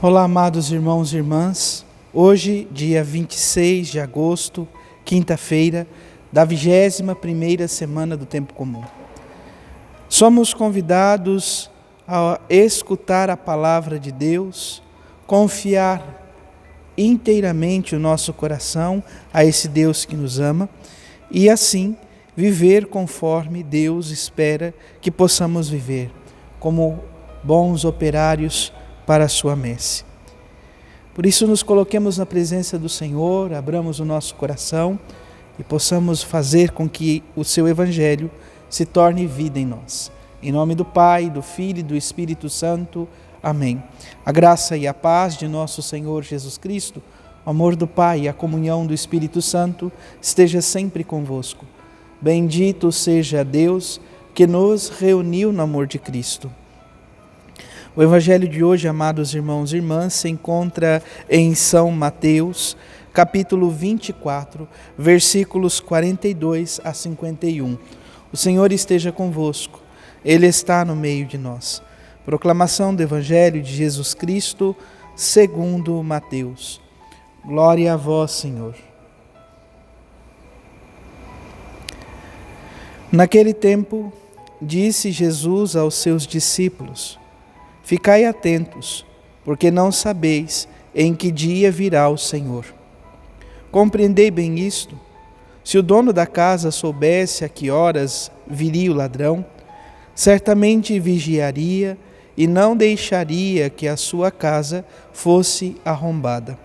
Olá, amados irmãos e irmãs. Hoje, dia 26 de agosto, quinta-feira, da 21ª semana do Tempo Comum. Somos convidados a escutar a palavra de Deus, confiar inteiramente o nosso coração a esse Deus que nos ama e, assim, viver conforme Deus espera que possamos viver, como bons operários para a sua messe. Por isso nos coloquemos na presença do Senhor, abramos o nosso coração e possamos fazer com que o seu Evangelho se torne vida em nós. Em nome do Pai, do Filho e do Espírito Santo. Amém. A graça e a paz de nosso Senhor Jesus Cristo, o amor do Pai e a comunhão do Espírito Santo esteja sempre convosco. Bendito seja Deus que nos reuniu no amor de Cristo. O Evangelho de hoje, amados irmãos e irmãs, se encontra em São Mateus, capítulo 24, versículos 42 a 51. O Senhor esteja convosco, Ele está no meio de nós. Proclamação do Evangelho de Jesus Cristo, segundo Mateus. Glória a vós, Senhor. Naquele tempo, disse Jesus aos seus discípulos: Ficai atentos, porque não sabeis em que dia virá o Senhor. Compreendei bem isto. Se o dono da casa soubesse a que horas viria o ladrão, certamente vigiaria e não deixaria que a sua casa fosse arrombada.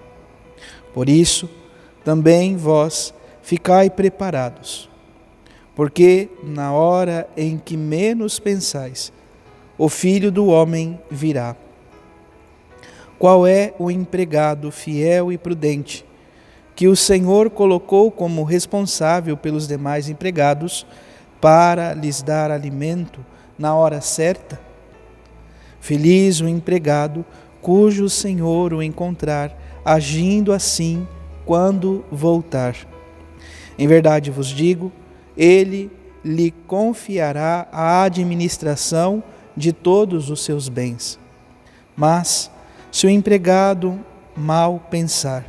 Por isso, também vós ficai preparados, porque na hora em que menos pensais, o Filho do Homem virá. Qual é o empregado fiel e prudente que o Senhor colocou como responsável pelos demais empregados para lhes dar alimento na hora certa? Feliz o empregado cujo Senhor o encontrar agindo assim quando voltar. Em verdade vos digo, ele lhe confiará a administração de todos os seus bens. Mas, se o empregado mal pensar,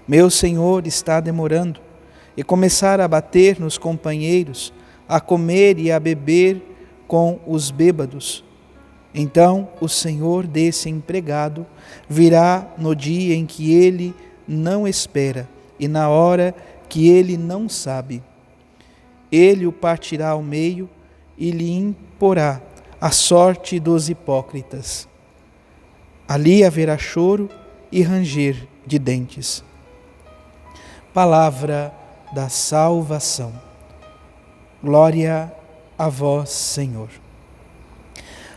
meu senhor está demorando, e começar a bater nos companheiros, a comer e a beber com os bêbados, então o senhor desse empregado virá no dia em que ele não espera e na hora que ele não sabe. Ele o partirá ao meio e lhe imporá a sorte dos hipócritas. Ali haverá choro e ranger de dentes. Palavra da salvação. Glória a vós, Senhor.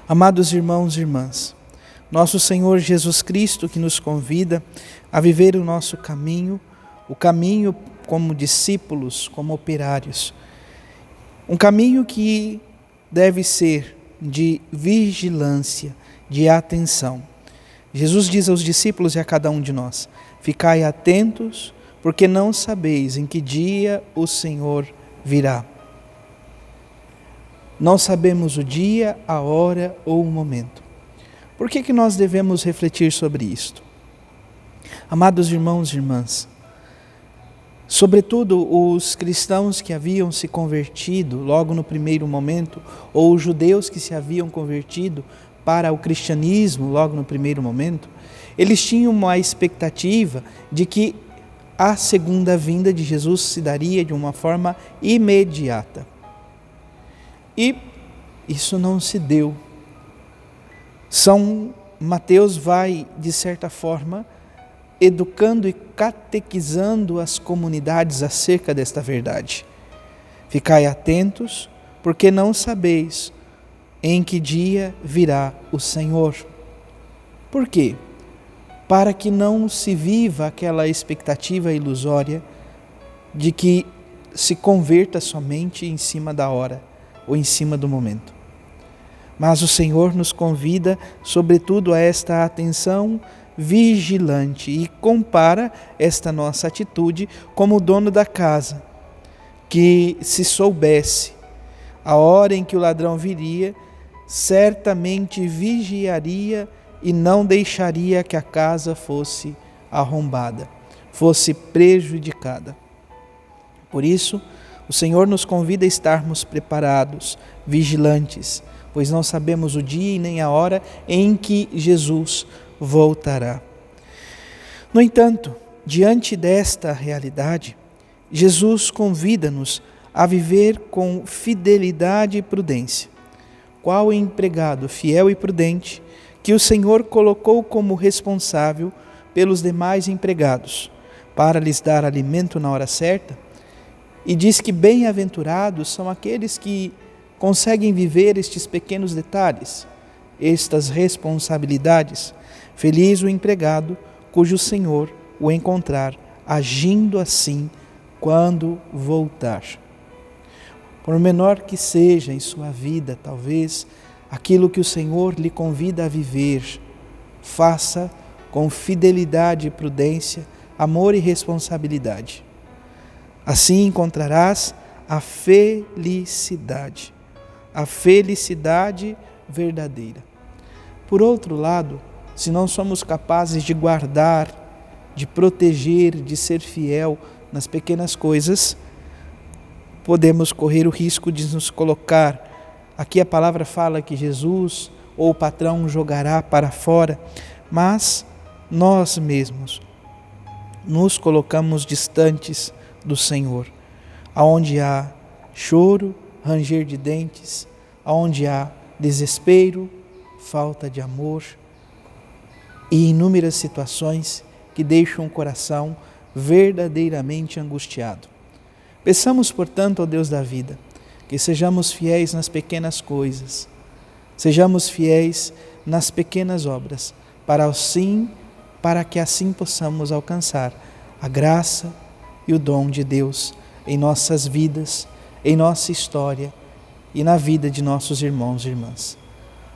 Amados irmãos e irmãs, nosso Senhor Jesus Cristo que nos convida a viver o nosso caminho, o caminho como discípulos, como operários. Um caminho que deve ser de vigilância, de atenção. Jesus diz aos discípulos e a cada um de nós: ficai atentos, porque não sabeis em que dia o Senhor virá. Não sabemos o dia, a hora ou o momento. Por que nós devemos refletir sobre isto? Amados irmãos e irmãs, sobretudo os cristãos que haviam se convertido logo no primeiro momento, ou os judeus que se haviam convertido para o cristianismo logo no primeiro momento, eles tinham uma expectativa de que a segunda vinda de Jesus se daria de uma forma imediata. E isso não se deu. São Mateus vai, de certa forma, educando e catequizando as comunidades acerca desta verdade. Ficai atentos, porque não sabeis em que dia virá o Senhor. Por quê? Para que não se viva aquela expectativa ilusória de que se converta somente em cima da hora ou em cima do momento. Mas o Senhor nos convida, sobretudo, a esta atenção vigilante e compara esta nossa atitude como o dono da casa, que se soubesse a hora em que o ladrão viria, certamente vigiaria e não deixaria que a casa fosse arrombada, fosse prejudicada. Por isso, o Senhor nos convida a estarmos preparados, vigilantes, pois não sabemos o dia e nem a hora em que Jesus voltará. No entanto, diante desta realidade, Jesus convida-nos a viver com fidelidade e prudência. Qual empregado fiel e prudente que o Senhor colocou como responsável pelos demais empregados, para lhes dar alimento na hora certa? E diz que bem-aventurados são aqueles que conseguem viver estes pequenos detalhes, estas responsabilidades. Feliz o empregado cujo Senhor o encontrar agindo assim quando voltar. Por menor que seja em sua vida, talvez, aquilo que o Senhor lhe convida a viver, faça com fidelidade e prudência, amor e responsabilidade. Assim encontrarás a felicidade verdadeira. Por outro lado, se não somos capazes de guardar, de proteger, de ser fiel nas pequenas coisas, podemos correr o risco de nos colocar, aqui a palavra fala que Jesus ou o patrão jogará para fora, mas nós mesmos nos colocamos distantes do Senhor, aonde há choro, ranger de dentes, aonde há desespero, falta de amor e inúmeras situações que deixam o coração verdadeiramente angustiado. Peçamos, portanto, ao Deus da vida, que sejamos fiéis nas pequenas coisas, sejamos fiéis nas pequenas obras, para que assim possamos alcançar a graça e o dom de Deus em nossas vidas, em nossa história e na vida de nossos irmãos e irmãs.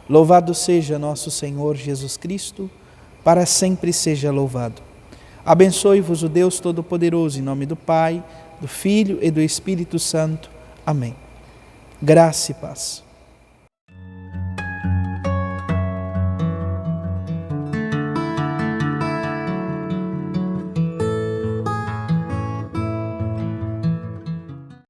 Louvado seja nosso Senhor Jesus Cristo, para sempre seja louvado. Abençoe-vos o Deus Todo-Poderoso, em nome do Pai, do Filho e do Espírito Santo. Amém. Graça e paz.